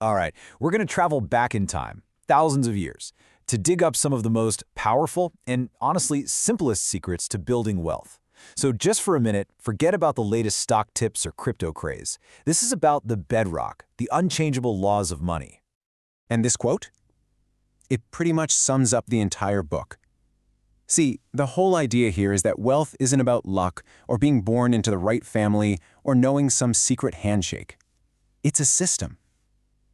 All right, we're going to travel back in time, thousands of years, to dig up some of the most powerful and honestly simplest secrets to building wealth. So just for a minute, forget about the latest stock tips or crypto craze. This is about the bedrock, the unchangeable laws of money. And this quote? It pretty much sums up the entire book. See, the whole idea here is that wealth isn't about luck or being born into the right family or knowing some secret handshake. It's a system.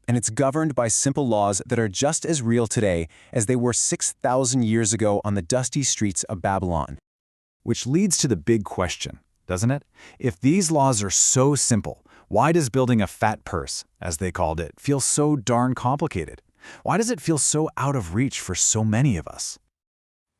And it's governed by simple laws that are just as real today as they were 6,000 years ago on the dusty streets of Babylon. Which leads to the big question, doesn't it? If these laws are so simple, why does building a fat purse, as they called it, feel so darn complicated? Why does it feel so out of reach for so many of us?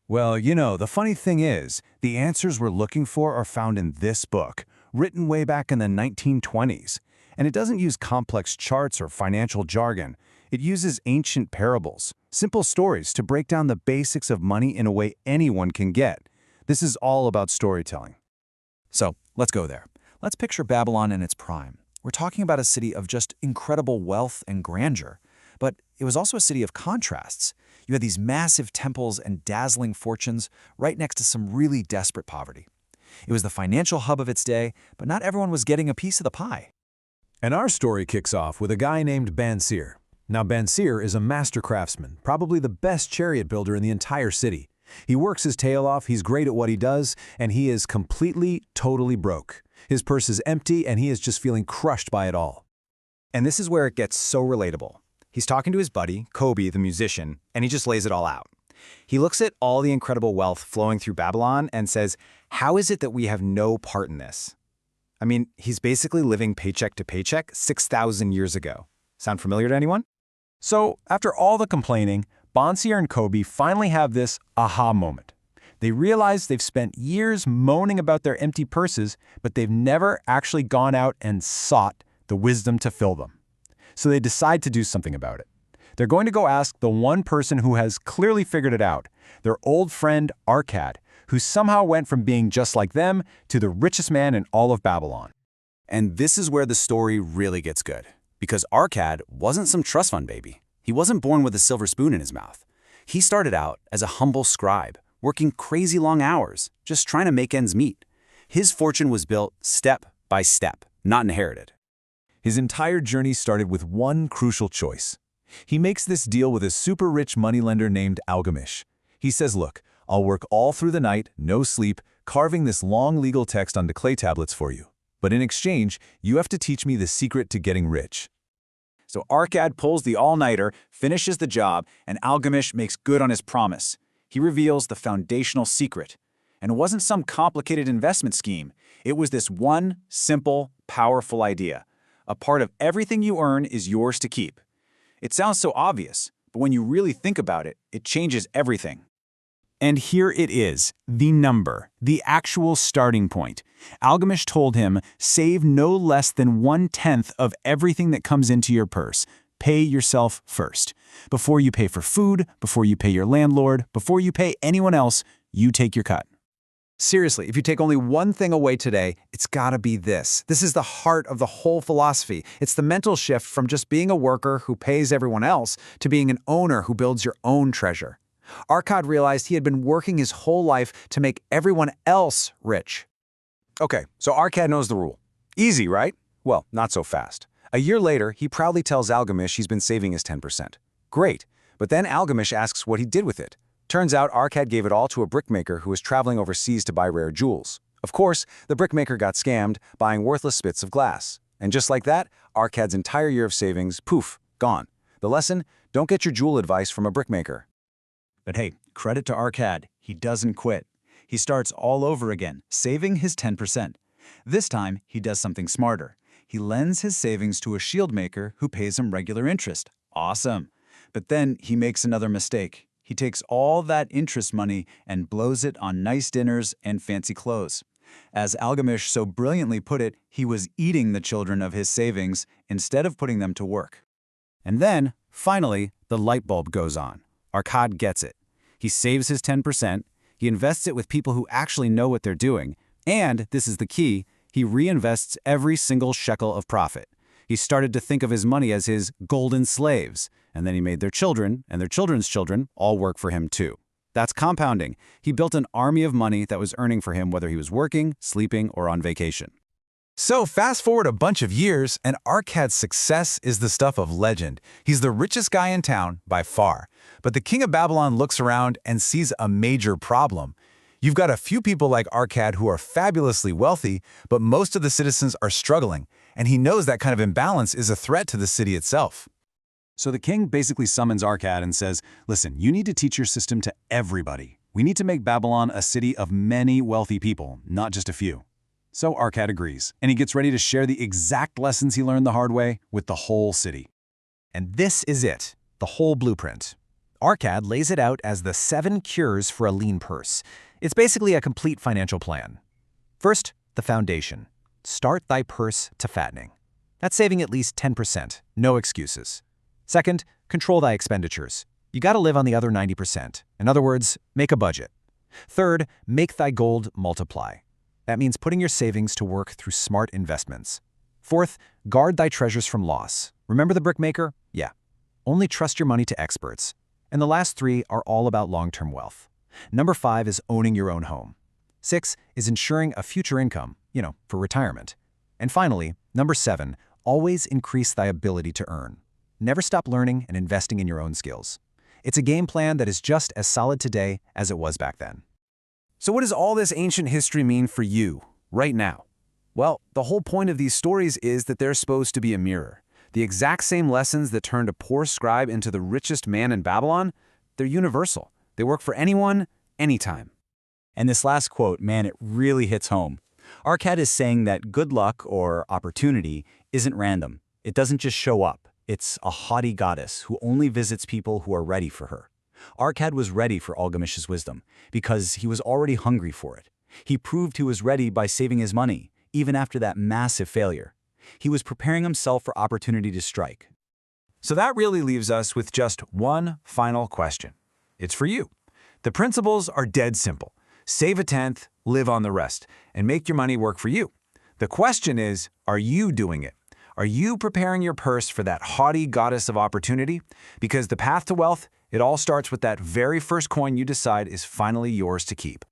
Well, the funny thing is, the answers we're looking for are found in this book, written way back in the 1920s. And it doesn't use complex charts or financial jargon. It uses ancient parables, simple stories to break down the basics of money in a way anyone can get. This is all about storytelling. So, let's go there. Let's picture Babylon in its prime. We're talking about a city of just incredible wealth and grandeur. But it was also a city of contrasts. You had these massive temples and dazzling fortunes right next to some really desperate poverty. It was the financial hub of its day, but not everyone was getting a piece of the pie. And our story kicks off with a guy named Dabasir. Now, Dabasir is a master craftsman, probably the best chariot builder in the entire city. He works his tail off, he's great at what he does, and he is completely, totally broke. His purse is empty, and he is just feeling crushed by it all. And this is where it gets so relatable. He's talking to his buddy, Kobe, the musician, and he just lays it all out. He looks at all the incredible wealth flowing through Babylon and says, how is it that we have no part in this? I mean, he's basically living paycheck to paycheck 6,000 years ago. Sound familiar to anyone? So, after all the complaining, Dabasir and Kobe finally have this aha moment. They realize they've spent years moaning about their empty purses, but they've never actually gone out and sought the wisdom to fill them. So they decide to do something about it. They're going to go ask the one person who has clearly figured it out, their old friend Arkad, who somehow went from being just like them to the richest man in all of Babylon. And this is where the story really gets good, because Arkad wasn't some trust fund baby. He wasn't born with a silver spoon in his mouth. He started out as a humble scribe, working crazy long hours, just trying to make ends meet. His fortune was built step by step, not inherited. His entire journey started with one crucial choice. He makes this deal with a super rich moneylender named Algamish. He says, look, I'll work all through the night, no sleep, carving this long legal text onto clay tablets for you. But in exchange, you have to teach me the secret to getting rich. So Arkad pulls the all-nighter, finishes the job, and Algamish makes good on his promise. He reveals the foundational secret. And it wasn't some complicated investment scheme. It was this one simple, powerful idea. A part of everything you earn is yours to keep. It sounds so obvious, but when you really think about it, it changes everything. And here it is, the number, the actual starting point. Algamish told him, save no less than 1/10 of everything that comes into your purse. Pay yourself first. Before you pay for food, before you pay your landlord, before you pay anyone else, you take your cut. Seriously, if you take only one thing away today, it's gotta be this. This is the heart of the whole philosophy. It's the mental shift from just being a worker who pays everyone else to being an owner who builds your own treasure. Arkad realized he had been working his whole life to make everyone else rich. Okay, so Arkad knows the rule. Easy, right? Well, not so fast. A year later, he proudly tells Algamish he's been saving his 10%. Great, but then Algamish asks what he did with it. Turns out Arkad gave it all to a brickmaker who was traveling overseas to buy rare jewels. Of course, the brickmaker got scammed, buying worthless bits of glass. And just like that, Arkad's entire year of savings, poof, gone. The lesson, don't get your jewel advice from a brickmaker. But hey, credit to Arkad, he doesn't quit. He starts all over again, saving his 10%. This time, he does something smarter. He lends his savings to a shield maker who pays him regular interest. Awesome. But then he makes another mistake. He takes all that interest money and blows it on nice dinners and fancy clothes. As Algamish so brilliantly put it, he was eating the children of his savings instead of putting them to work. And then, finally, the light bulb goes on. Arkad gets it. He saves his 10%, he invests it with people who actually know what they're doing, and, this is the key, he reinvests every single shekel of profit. He started to think of his money as his golden slaves, and then he made their children and their children's children all work for him too. That's compounding. He built an army of money that was earning for him whether he was working, sleeping, or on vacation. So fast forward a bunch of years, and Arkad's success is the stuff of legend. He's the richest guy in town by far. But the king of Babylon looks around and sees a major problem. You've got a few people like Arkad who are fabulously wealthy, but most of the citizens are struggling, and he knows that kind of imbalance is a threat to the city itself. So the king basically summons Arkad and says, listen, you need to teach your system to everybody. We need to make Babylon a city of many wealthy people, not just a few. So Arkad agrees, and he gets ready to share the exact lessons he learned the hard way with the whole city. And this is it, the whole blueprint. Arkad lays it out as the 7 cures for a lean purse. It's basically a complete financial plan. First, the foundation. Start thy purse to fattening. That's saving at least 10%, no excuses. Second, control thy expenditures. You gotta live on the other 90%. In other words, make a budget. Third, make thy gold multiply. That means putting your savings to work through smart investments. Fourth, guard thy treasures from loss. Remember the brickmaker? Yeah. Only trust your money to experts. And the last 3 are all about long-term wealth. Number 5 is owning your own home. 6 is ensuring a future income, for retirement. And finally, number 7, always increase thy ability to earn. Never stop learning and investing in your own skills. It's a game plan that is just as solid today as it was back then. So what does all this ancient history mean for you, right now? Well, the whole point of these stories is that they're supposed to be a mirror. The exact same lessons that turned a poor scribe into the richest man in Babylon, they're universal. They work for anyone, anytime. And this last quote, man, it really hits home. Arkad is saying that good luck or opportunity isn't random. It doesn't just show up. It's a haughty goddess who only visits people who are ready for her. Arkad was ready for Algamish's wisdom because he was already hungry for it. He proved he was ready by saving his money, even after that massive failure. He was preparing himself for opportunity to strike. So that really leaves us with just one final question. It's for you. The principles are dead simple. Save a tenth, live on the rest, and make your money work for you. The question is, are you doing it? Are you preparing your purse for that haughty goddess of opportunity? Because the path to wealth, it all starts with that very first coin you decide is finally yours to keep.